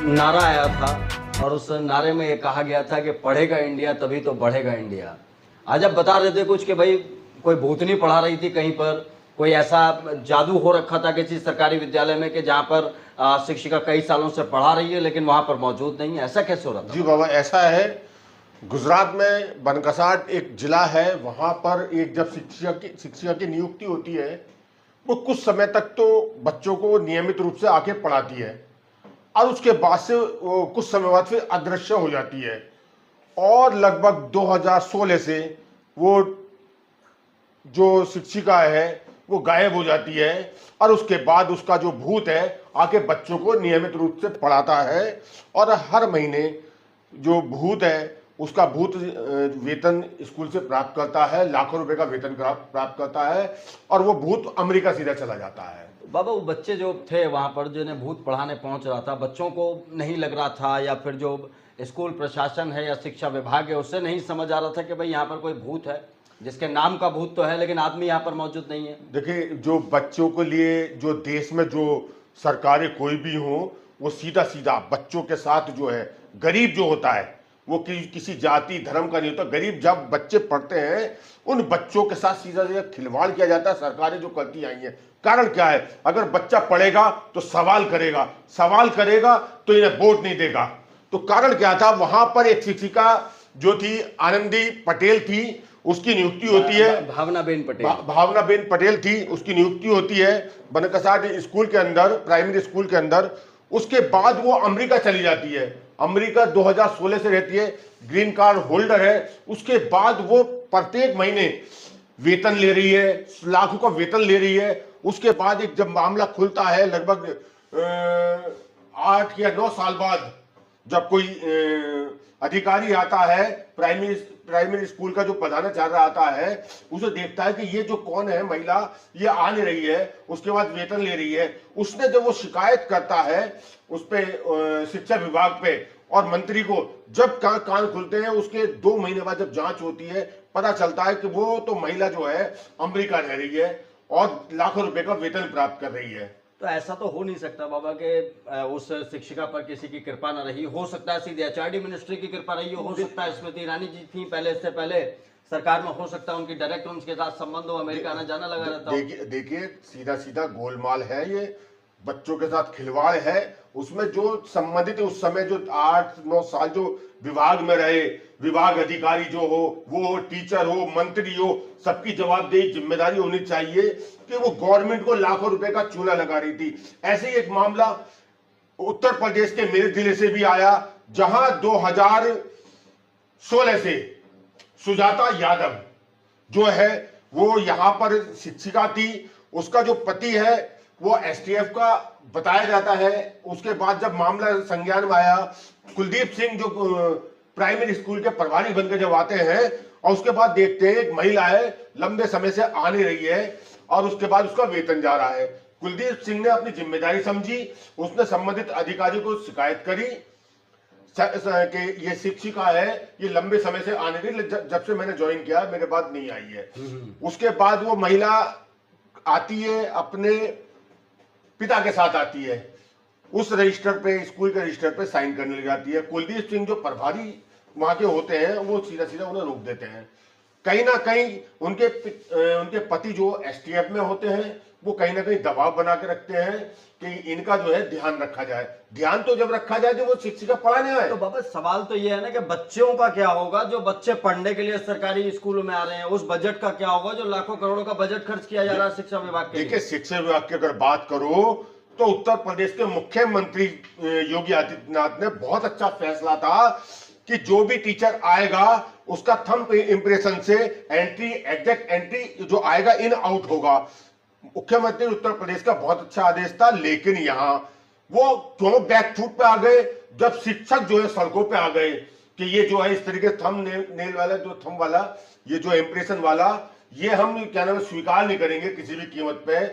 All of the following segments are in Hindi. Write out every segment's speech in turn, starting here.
नारा आया था और उस नारे में ये कहा गया था कि पढ़ेगा इंडिया तभी तो बढ़ेगा इंडिया। आज आप बता रहे थे कुछ कि भाई कोई भूतनी पढ़ा रही थी कहीं पर, कोई ऐसा जादू हो रखा था किसी सरकारी विद्यालय में कि जहाँ पर शिक्षिका कई सालों से पढ़ा रही है लेकिन वहाँ पर मौजूद नहीं है। ऐसा कैसे हो रहा था? जी बाबा, ऐसा है। गुजरात में बनकसाट एक जिला है, वहां पर एक जब शिक्षिका की नियुक्ति होती है, वो कुछ समय तक तो बच्चों को नियमित रूप से आके पढ़ाती है और उसके बाद से वो कुछ समय बाद फिर अदृश्य हो जाती है और लगभग 2016 से वो जो शिक्षिका है वो गायब हो जाती है और उसके बाद उसका जो भूत है आके बच्चों को नियमित रूप से पढ़ाता है और हर महीने जो भूत है उसका भूत वेतन स्कूल से प्राप्त करता है, लाखों रुपए का वेतन प्राप्त करता है और वो भूत अमेरिका सीधा चला जाता है। बाबा, वो बच्चे जो थे वहाँ पर जिन्हें भूत पढ़ाने पहुँच रहा था, बच्चों को नहीं लग रहा था या फिर जो स्कूल प्रशासन है या शिक्षा विभाग है उससे नहीं समझ आ रहा था कि भाई यहाँ पर कोई भूत है, जिसके नाम का भूत तो है लेकिन आदमी यहाँ पर मौजूद नहीं है? देखिए, जो बच्चों के लिए जो देश में जो सरकारें कोई भी हो, वो सीधा सीधा बच्चों के साथ जो है, गरीब जो होता है वो किसी जाति धर्म का नहीं होता। गरीब जब बच्चे पढ़ते हैं उन बच्चों के साथ सीधा सीधा खिलवाड़ किया जाता है। सरकारें जो करती आई हैं, कारण क्या है? अगर बच्चा पढ़ेगा तो सवाल करेगा तो इन्हें वोट नहीं देगा। तो कारण क्या था? वहां पर एक शिक्षिका जो थी आनंदी पटेल थी, उसकी नियुक्ति होती है। भावनाबेन पटेल थी, उसकी नियुक्ति होती है बनकसाट स्कूल के अंदर, प्राइमरी स्कूल के अंदर। उसके बाद वो अमेरिका चली जाती है। अमेरिका 2016 से रहती है, ग्रीन कार्ड होल्डर है। उसके बाद वो प्रत्येक महीने वेतन ले रही है, लाखों का वेतन ले रही है। उसके बाद एक जब मामला खुलता है लगभग 8 या 9 साल बाद, जब कोई अधिकारी आता है, प्राइमरी स्कूल का जो प्रधानाचार्य आता है, उसे देखता है कि ये जो कौन है महिला, ये आ नहीं रही है, उसके बाद वेतन ले रही है। उसने जब वो शिकायत करता है उस पे शिक्षा विभाग पे और मंत्री को, जब कान खुलते हैं उसके 2 महीने बाद जब जांच होती है, पता चलता है कि वो तो महिला जो है अमेरिका रह रही है और लाखों रुपए का वेतन प्राप्त कर रही है। तो ऐसा तो हो नहीं सकता बाबा कि उस शिक्षिका पर किसी की कृपा न रही हो। सकता है सीधे एचआरडी मिनिस्ट्री की कृपा रही हो सकता है स्मृति ईरानी जी थी पहले, इससे पहले सरकार में, हो सकता है उनकी डायरेक्ट उनके साथ संबंध हो, अमेरिका आना जाना लगा रहता हो। देखिए सीधा सीधा गोलमाल है ये, बच्चों के साथ खिलवाड़ है। उसमें जो संबंधित उस समय जो 8-9 साल जो विभाग में रहे, विभाग अधिकारी जो हो, वो हो, टीचर हो, मंत्री हो, सबकी जवाबदेही जिम्मेदारी होनी चाहिए कि वो गवर्नमेंट को लाखों रुपए का चूना लगा रही थी। ऐसे ही एक मामला उत्तर प्रदेश के मेरठ जिले से भी आया, जहां 2016 से सुजाता यादव जो है वो यहां पर शिक्षिका थी। उसका जो पति है वो एसटीएफ का बताया जाता है। उसके बाद जब मामला संज्ञान में आया, कुलदीप सिंह जो प्राइमरी स्कूल के प्रभारी बनकर जब आते हैं और उसके बाद देखते हैं एक महिला है, लंबे समय से आ नहीं रही है और उसके बाद उसका वेतन जा रहा है। कुलदीप सिंह ने अपनी जिम्मेदारी समझी, उसने संबंधित अधिकारी को शिकायत करी कि ये शिक्षिका है, ये लंबे समय से आने रही, जब से मैंने ज्वाइन किया मेरे बाद नहीं आई है। उसके बाद वो महिला आती है, अपने पिता के साथ आती है, उस रजिस्टर पे, स्कूल के रजिस्टर पे साइन करने लग जाती है। कुलदीप सिंह जो प्रभारी वहां के होते हैं वो सीधा सीधा उन्हें रोक देते हैं। कहीं ना कहीं उनके पति जो एसटीएफ में होते हैं वो कहीं ना कहीं दबाव बना के रखते हैं कि इनका जो है ध्यान रखा जाए। ध्यान तो जब रखा जाए जब वो शिक्षिका पढ़ाने आए। तो बाबा सवाल तो ये है ना कि बच्चों का क्या होगा जो बच्चे पढ़ने के लिए सरकारी स्कूलों में आ रहे हैं, उस बजट का क्या होगा जो लाखों करोड़ों का बजट खर्च किया जा रहा है शिक्षा विभाग के लिए? देखिए, शिक्षा विभाग की अगर बात करो तो उत्तर प्रदेश के मुख्यमंत्री योगी आदित्यनाथ ने बहुत अच्छा फैसला था कि जो भी टीचर आएगा उसका थंब इंप्रेशन से एग्जैक्ट एंट्री जो आएगा इन आउट होगा। मुख्यमंत्री उत्तर प्रदेश का बहुत अच्छा आदेश था, लेकिन यहाँ वो क्यों बैकफुट पे आ गए जब शिक्षक जो है सड़कों पे आ गए कि ये जो है इस तरीके से थंब नेल वाला, जो थंब वाला, ये जो इंप्रेशन वाला, ये हम क्या नाम स्वीकार नहीं करेंगे किसी भी कीमत पे।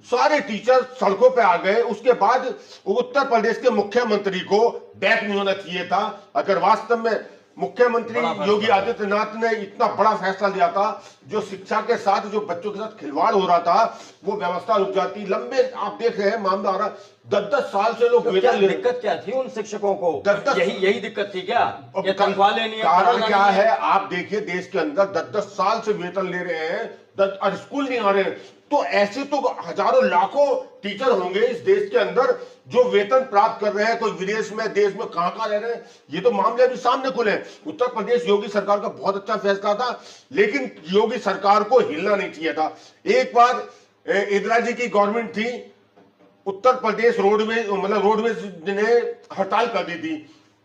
सारे टीचर सड़कों पे आ गए। उसके बाद उत्तर प्रदेश के मुख्यमंत्री को बैक नहीं होना चाहिए था। अगर वास्तव में मुख्यमंत्री योगी आदित्यनाथ ने इतना बड़ा फैसला लिया था, जो शिक्षा के साथ, जो बच्चों के साथ खिलवाड़ हो रहा था, वो व्यवस्था रुक जाती। लंबे आप देख रहे हैं मामला आ रहा, 10-10 साल से लोग वेतन ले। दिक्कत क्या थी उन शिक्षकों को? 10-10 यही दिक्कत थी क्या? ये तनख्वाह लेनी है? कारण क्या है? आप देखिए देश के अंदर 10-10 साल से वेतन ले रहे हैं और स्कूल नहीं आ रहे हैं। तो ऐसे तो हजारों लाखों टीचर होंगे इस देश के अंदर जो वेतन प्राप्त कर रहे हैं, कोई विदेश में, देश में कहां रह रहे हैं। ये तो मामले अभी सामने खुले। उत्तर प्रदेश योगी सरकार का बहुत अच्छा फैसला था, लेकिन योगी सरकार को हिलना नहीं चाहिए था। एक बार इंदिरा जी की गवर्नमेंट थी, उत्तर प्रदेश रोडवेज, मतलब रोडवेज ने हड़ताल कर दी थी।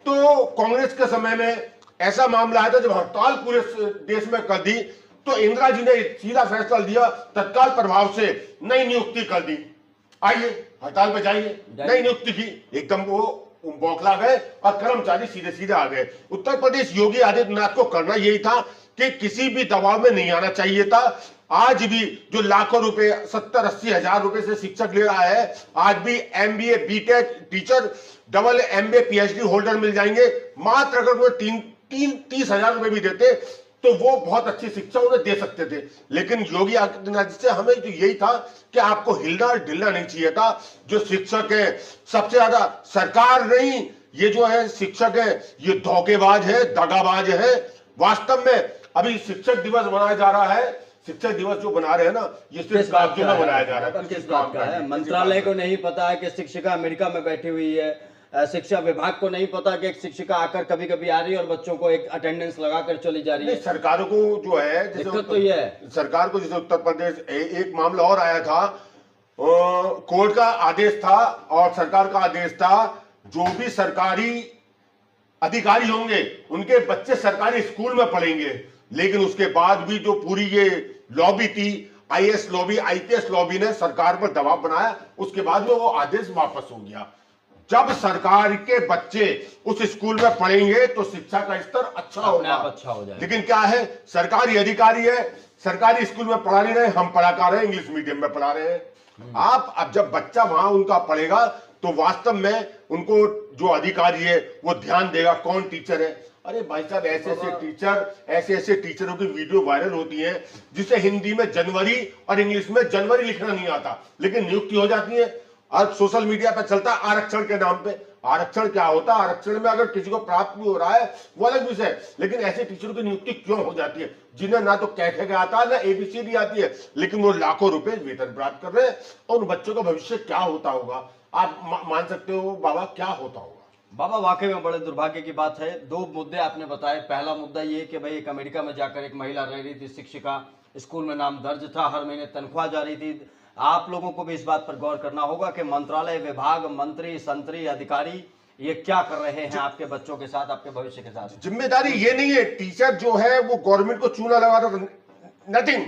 तो कांग्रेस के समय में ऐसा मामला आया था, जब हड़ताल पूरे देश में कर दी तो इंदिरा जी ने सीधा फैसला लिया, तत्काल प्रभाव से नई नियुक्ति कर दी। आइए हड़ताल पे जाइए, नई नियुक्ति की, एकदम वो बौखला गए और कर्मचारी सीधे सीधे आ गए। उत्तर प्रदेश योगी आदित्यनाथ को करना यही था कि किसी भी दबाव में नहीं आना चाहिए था। आज भी जो लाखों रुपए, 70-80 हजार रुपए से शिक्षक ले रहा है, आज भी MBA, B Tech teacher, double MBA, PhD holder मिल जाएंगे। मात्र अगर वो 30 हजार रुपए भी देते तो वो बहुत अच्छी शिक्षा उन्हें दे सकते थे। लेकिन योगी आदित्यनाथ से हमें तो यही था कि आपको हिलना और ढिलना नहीं चाहिए था। जो शिक्षक है, सबसे ज्यादा सरकार नहीं, ये जो है शिक्षक है, ये धोखेबाज है, दगाबाज है। वास्तव में अभी शिक्षक दिवस मनाया जा रहा है। शिक्षक दिवस जो बना रहे हैं ना, ये सिर्फ राज्यों में मनाया जा रहा है। किस बात का है? मंत्रालय को नहीं पता है कि शिक्षिका अमेरिका में बैठी हुई है, शिक्षा विभाग को नहीं पता कि एक शिक्षिका आकर कभी कभी आ रही है और बच्चों को एक अटेंडेंस लगाकर चली जा रही है। सरकारों को जो है, दिक्कत तो ये है सरकार को, जैसे उत्तर प्रदेश, एक मामला और आया था, कोर्ट का आदेश था और सरकार का आदेश था, जो भी सरकारी अधिकारी होंगे उनके बच्चे सरकारी स्कूल में पढ़ेंगे। लेकिन उसके बाद भी जो पूरी ये लॉबी थी, आईएएस लॉबी, आईपीएस लॉबी ने सरकार पर दबाव बनाया, उसके बाद में वो आदेश वापस हो गया। जब सरकार के बच्चे उस स्कूल में पढ़ेंगे तो शिक्षा का स्तर अच्छा होगा, अच्छा हो जाएगा। लेकिन क्या है, सरकारी अधिकारी है, सरकारी स्कूल में पढ़ा नहीं रहे, हम पढ़ा रहे हैं, इंग्लिश मीडियम में पढ़ा रहे हैं। आप अब जब बच्चा वहां उनका पढ़ेगा तो वास्तव में उनको जो अधिकारी है वो ध्यान देगा कौन टीचर है। अरे भाई साहब, ऐसे ऐसे टीचरों की वीडियो वायरल होती है जिसे हिंदी में जनवरी और इंग्लिश में जनवरी लिखना नहीं आता, लेकिन नियुक्ति हो जाती है। आज सोशल मीडिया पर चलता है आरक्षण के नाम पे। आरक्षण क्या होता है? आरक्षण में अगर किसी को प्राप्त भी हो रहा है वो अलग विषय है, लेकिन ऐसे टीचरों की नियुक्ति क्यों हो जाती है जिन्हें ना तो कैसे आता है ना एबीसीडी आती है, लेकिन वो लाखों रुपए वेतन प्राप्त कर रहे हैं। और बच्चों का भविष्य क्या होता होगा, आप मान सकते हो बाबा, क्या होता होगा? बाबा वाकई में बड़े दुर्भाग्य की बात है। 2 मुद्दे आपने बताए। पहला मुद्दा ये कि भाई एक अमेरिका में जाकर एक महिला रह रही थी, शिक्षिका, स्कूल में नाम दर्ज था, हर महीने तनख्वाह जा रही थी। आप लोगों को भी इस बात पर गौर करना होगा कि मंत्रालय, विभाग, मंत्री, संतरी, अधिकारी ये क्या कर रहे हैं आपके बच्चों के साथ, आपके भविष्य के साथ। जिम्मेदारी ये नहीं है टीचर जो है वो गवर्नमेंट को चूना लगा रहा, नथिंग।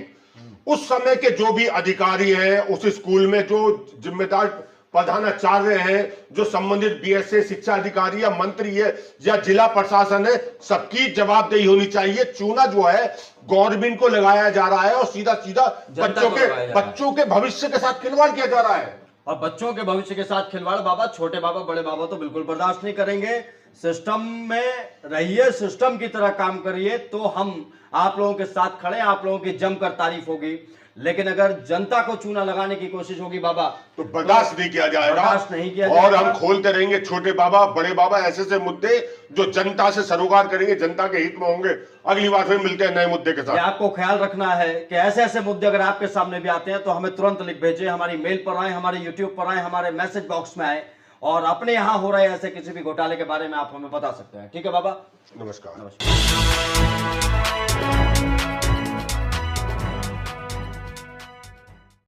उस समय के जो भी अधिकारी हैं उस स्कूल में, जो जिम्मेदार प्रधानाचार्य हैं, जो संबंधित बीएसए शिक्षा अधिकारी या मंत्री है या जिला प्रशासन है, सबकी जवाबदेही होनी चाहिए। चूना जो है गवर्नमेंट को लगाया जा रहा है और सीधा सीधा बच्चों के भविष्य के साथ खिलवाड़ किया जा रहा है। और बच्चों के भविष्य के साथ खिलवाड़ बाबा, छोटे बाबा, बड़े बाबा तो बिल्कुल बर्दाश्त नहीं करेंगे। सिस्टम में रहिए, सिस्टम की तरह काम करिए, तो हम आप लोगों के साथ खड़े, आप लोगों की जमकर तारीफ होगी। लेकिन अगर जनता को चूना लगाने की कोशिश होगी बाबा, तो बर्दाश्त नहीं किया जाएगा, बर्दाश्त नहीं किया और जाएगा। हम खोलते रहेंगे छोटे बाबा, बड़े बाबा, ऐसे मुद्दे जो जनता से सरोकार करेंगे, जनता के हित में होंगे। अगली बार फिर मिलते हैं नए मुद्दे के साथ। आपको ख्याल रखना है कि ऐसे ऐसे मुद्दे अगर आपके सामने भी आते हैं तो हमें तुरंत लिख भेजें, हमारी मेल पर आए, हमारे यूट्यूब पर आए, हमारे मैसेज बॉक्स में आए, और अपने यहाँ हो रहे ऐसे किसी भी घोटाले के बारे में आप हमें बता सकते हैं। ठीक है बाबा, नमस्कार। नमस्कार।